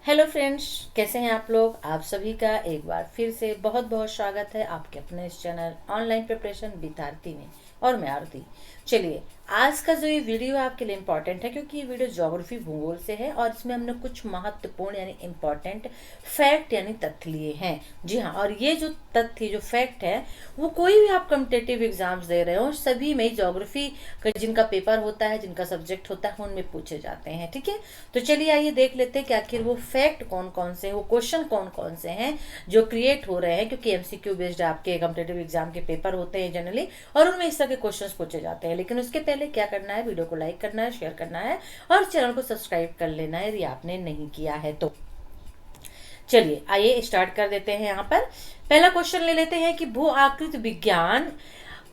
Hello friends, कैसे हैं आप लोग। आप सभी का एक बार फिर से बहुत बहुत स्वागत है आपके अपने इस चैनल ऑनलाइन प्रिपरेशन विद आरती में। और मैं आरती। चलिए, आज का जो ये वीडियो आपके लिए इम्पॉर्टेंट है क्योंकि ये वीडियो ज्योग्राफी भूगोल से है और इसमें हमने कुछ महत्वपूर्ण यानी इम्पॉर्टेंट फैक्ट यानी तथ्य लिए हैं। जी हाँ, और ये जो तथ्य जो फैक्ट है वो कोई भी आप कम्पिटेटिव एग्जाम्स दे रहे हो सभी में ज्योग्राफी का जिनका पेपर होता है, जिनका सब्जेक्ट होता है, उनमें पूछे जाते हैं। ठीक है, तो चलिए आइए देख लेते हैं कि आखिर वो फैक्ट कौन कौन से, वो क्वेश्चन कौन कौन से हैं जो क्रिएट हो रहे हैं, क्योंकि एमसीक्यू बेस्ड आपके कम्पिटेटिव एग्जाम के पेपर होते हैं जनरली, और उनमें इस तरह के क्वेश्चन पूछे जाते हैं। लेकिन उसके पहले क्या करना है, वीडियो को लाइक करना है, शेयर करना है और चैनल को सब्सक्राइब कर लेना है यदि आपने नहीं किया है तो। चलिए आइए स्टार्ट कर देते हैं। यहाँ पर पहला क्वेश्चन ले लेते हैं कि भू आकृति विज्ञान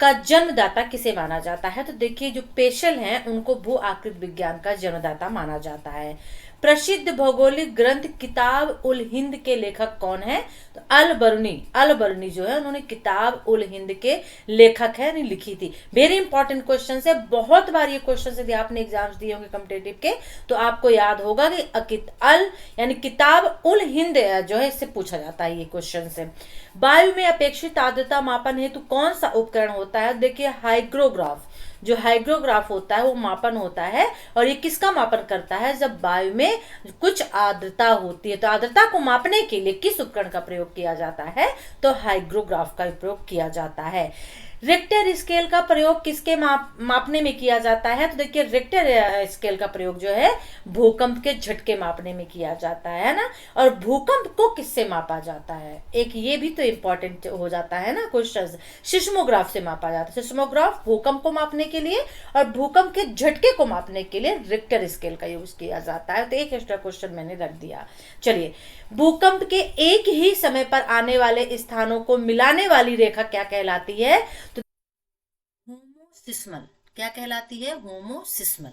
का जन्मदाता किसे माना जाता है। तो देखिए, जो पेशल हैं उनको भू आकृति विज्ञान का जन्मदाता माना जाता है। प्रसिद्ध भौगोलिक ग्रंथ किताब उल हिंद के लेखक कौन है। तो अल बरूनी जो है उन्होंने किताब उल हिंद के लेखक है, नहीं लिखी थी। वेरी इंपॉर्टेंट क्वेश्चन है, बहुत बार ये क्वेश्चन यदि आपने एग्जाम्स दिए होंगे कम्पिटेटिव के तो आपको याद होगा कि अल यानी किताब उल हिंद जो है इससे पूछा जाता है ये क्वेश्चन से। वायु में अपेक्षित आर्द्रता मापन हेतु कौन सा उपकरण होता है। देखिए, हाइग्रोग्राफ, जो हाइग्रोग्राफ होता है वो मापन होता है और ये किसका मापन करता है, जब वायु में कुछ आर्द्रता होती है। तो आर्द्रता को मापने के लिए किस उपकरण का प्रयोग किया जाता है, तो हाइग्रोग्राफ का प्रयोग किया जाता है। रिक्टर स्केल का प्रयोग किसके मापने में किया जाता है। तो देखिए, रिक्टर स्केल का प्रयोग जो है भूकंप के झटके मापने में किया जाता है ना। और भूकंप को किससे मापा जाता है, एक ये भी तो इंपॉर्टेंट हो जाता है ना क्वेश्चन। सिस्मोग्राफ से मापा जाता है। सिस्मोग्राफ भूकंप को मापने के लिए और भूकंप के झटके को मापने के लिए रिक्टर स्केल का यूज किया जाता है। तो एक एक्स्ट्रा क्वेश्चन मैंने रख दिया। चलिए, भूकंप के एक ही समय पर आने वाले स्थानों को मिलाने वाली रेखा क्या कहलाती है। तो होमोसिस्मल, क्या कहलाती है, होमोसिस्मल।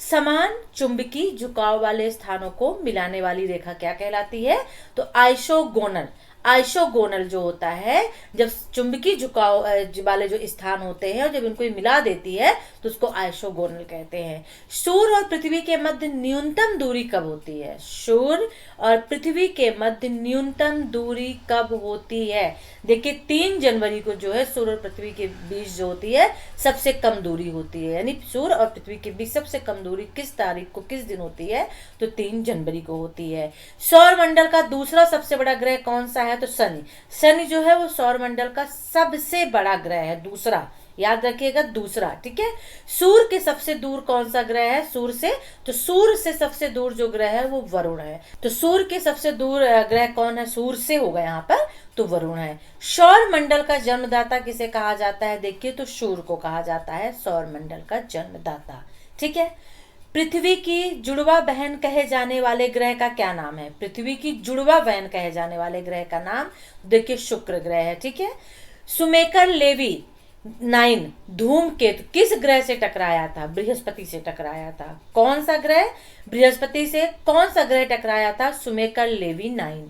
समान चुंबकीय झुकाव वाले स्थानों को मिलाने वाली रेखा क्या कहलाती है। तो आइसोगोनल। आइसोगोनल जो होता है, जब चुंबकीय झुकाव वाले जो स्थान होते हैं और जब इनको मिला देती है तो उसको आइसोगोनल कहते हैं। सूर्य और पृथ्वी के मध्य न्यूनतम दूरी कब होती है। सूर्य और पृथ्वी के मध्य न्यूनतम दूरी कब होती है। देखिए, 3 जनवरी को जो है सूर्य और पृथ्वी के बीच जो होती है सबसे कम दूरी होती है। यानी सूर्य और पृथ्वी के बीच सबसे कम दूरी किस तारीख को, किस दिन होती है, तो 3 जनवरी को होती है। सौर मंडल का दूसरा सबसे बड़ा ग्रह कौन सा है। तो शनि। शनि जो है वो सौर मंडल का सबसे बड़ा ग्रह है, दूसरा, याद रखिएगा, दूसरा। ठीक है, सूर्य के सबसे दूर कौन सा ग्रह है सूर्य से। तो सूर्य से सबसे दूर जो ग्रह है वो वरुण है। तो सूर्य के सबसे दूर ग्रह कौन है, सूर्य से होगा यहाँ पर, तो वरुण है। सौर मंडल का जन्मदाता किसे कहा जाता है। देखिए, तो सूर्य को कहा जाता है सौर मंडल का जन्मदाता। ठीक है, पृथ्वी की जुड़वा बहन कहे जाने वाले ग्रह का क्या नाम है। पृथ्वी की जुड़वा बहन कहे जाने वाले ग्रह का नाम देखिए शुक्र ग्रह है। ठीक है, सुमेकर लेवी 9 धूमकेतु किस ग्रह से टकराया था। बृहस्पति से टकराया था। कौन सा ग्रह, बृहस्पति से कौन सा ग्रह टकराया था, सुमेकर लेवी 9।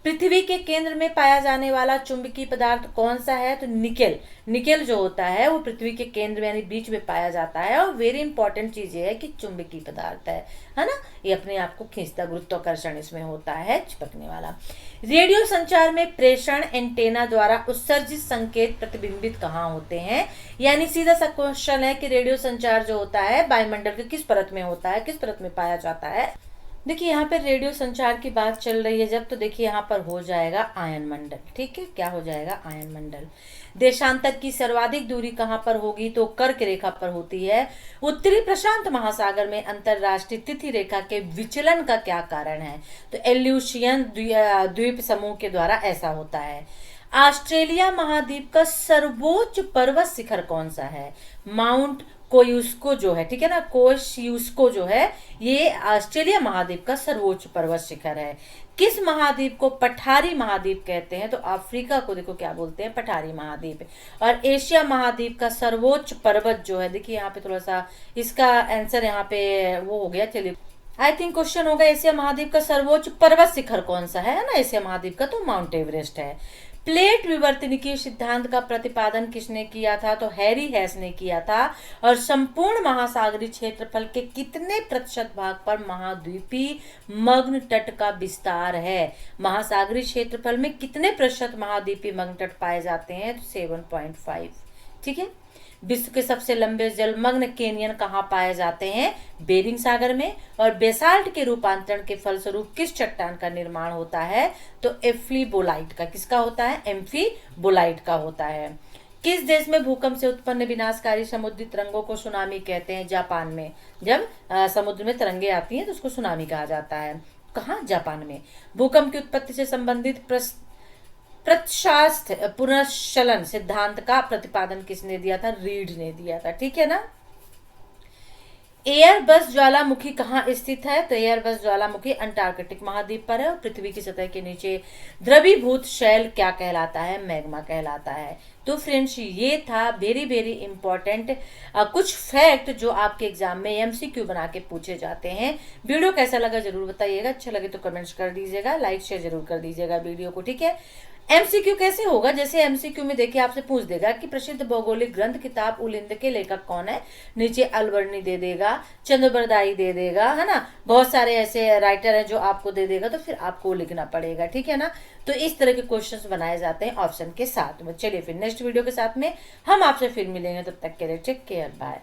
पृथ्वी के केंद्र में पाया जाने वाला चुंबकीय पदार्थ कौन सा है। तो निकेल। निकेल जो होता है वो पृथ्वी के केंद्र में यानी बीच में पाया जाता है। और वेरी इंपॉर्टेंट चीज ये है कि चुंबकीय पदार्थ है ना, ये अपने आप को खींचता, गुरुत्वाकर्षण इसमें होता है, चिपकने वाला। रेडियो संचार में प्रेषण एंटेना द्वारा उत्सर्जित संकेत प्रतिबिंबित कहाँ होते हैं। यानी सीधा सा क्वेश्चन है कि रेडियो संचार जो होता है वायुमंडल के किस परत में होता है, किस परत में पाया जाता है। देखिए, यहाँ पर रेडियो संचार की बात चल रही है जब, तो देखिए यहाँ पर हो जाएगा आयन मंडल। ठीक है, क्या हो जाएगा, आयन मंडल। देशांतर की सर्वाधिक दूरी कहाँ पर होगी, तो कर्क रेखा पर होती है। उत्तरी प्रशांत महासागर में अंतरराष्ट्रीय तिथि रेखा के विचलन का क्या कारण है। तो एल्यूशियन द्वीप समूह के द्वारा ऐसा होता है। ऑस्ट्रेलिया महाद्वीप का सर्वोच्च पर्वत शिखर कौन सा है। माउंट कोयुस्को जो है, ठीक है ना, कोशियुस्को जो है ये ऑस्ट्रेलिया महाद्वीप का सर्वोच्च पर्वत शिखर है। किस महाद्वीप को पठारी महाद्वीप कहते हैं। तो अफ्रीका को देखो क्या बोलते हैं, पठारी महाद्वीप। और एशिया महाद्वीप का सर्वोच्च पर्वत जो है, देखिए यहाँ पे थोड़ा सा इसका आंसर यहाँ पे वो हो गया। चलिए, आई थिंक क्वेश्चन होगा एशिया महाद्वीप का सर्वोच्च पर्वत शिखर कौन सा है ना, एशिया महाद्वीप का तो माउंट एवरेस्ट है। प्लेट विवर्तनिकी सिद्धांत का प्रतिपादन किसने किया था? तो हैरी हेस ने किया था। और संपूर्ण महासागरीय क्षेत्रफल के कितने प्रतिशत भाग पर महाद्वीपीय मग्न तट का विस्तार है? महासागरीय क्षेत्रफल में कितने प्रतिशत महाद्वीपीय मग्न तट पाए जाते हैं? तो 7.5। ठीक है। विश्व के सबसे लंबे जलमग्न कैनियन कहाँ पाए जाते हैं? बेरिंग सागर में। और बेसाल्ट के रूपांतरण के फलस्वरूप किस चट्टान का निर्माण होता है? तो एम्फीबोलाइट का। किसका होता है? एम्फीबोलाइट का होता है। किस देश में भूकंप से उत्पन्न विनाशकारी समुद्री तरंगों को सुनामी कहते हैं? जापान में। जब समुद्र में तरंगे आती हैं तो उसको सुनामी कहा जाता है। कहाँ? जापान में। भूकंप की उत्पत्ति से संबंधित प्रत्यास्थ पुनर्चलन सिद्धांत का प्रतिपादन किसने दिया था? रीड ने दिया था। ठीक है ना। एयरबस ज्वालामुखी कहाँ स्थित है? तो एयरबस ज्वालामुखी अंटार्कटिक महाद्वीप पर है। और पृथ्वी की सतह के नीचे द्रवीभूत शैल क्या कहलाता है? मैग्मा कहलाता है। तो फ्रेंड्स, ये था वेरी वेरी इंपॉर्टेंट कुछ फैक्ट जो आपके एग्जाम में एमसीक्यू बना के पूछे जाते हैं। वीडियो कैसा लगा जरूर बताइएगा। अच्छा लगे तो कमेंट्स कर दीजिएगा, लाइक शेयर जरूर कर दीजिएगा वीडियो को। ठीक है। एमसीक्यू कैसे होगा? जैसे एमसीक्यू में देखिए आपसे पूछ देगा कि प्रसिद्ध भौगोलिक ग्रंथ किताब उलिंद के लेखक कौन है? नीचे अलवर्णी दे देगा, चंद्रबरदाई दे देगा, है ना। बहुत सारे ऐसे राइटर हैं जो आपको दे देगा, तो फिर आपको लिखना पड़ेगा। ठीक है ना। तो इस तरह के क्वेश्चंस बनाए जाते हैं ऑप्शन के साथ में। चलिए फिर नेक्स्ट वीडियो के साथ में हम आपसे फिर मिलेंगे। तब तक के लिए टेक केयर, बाय।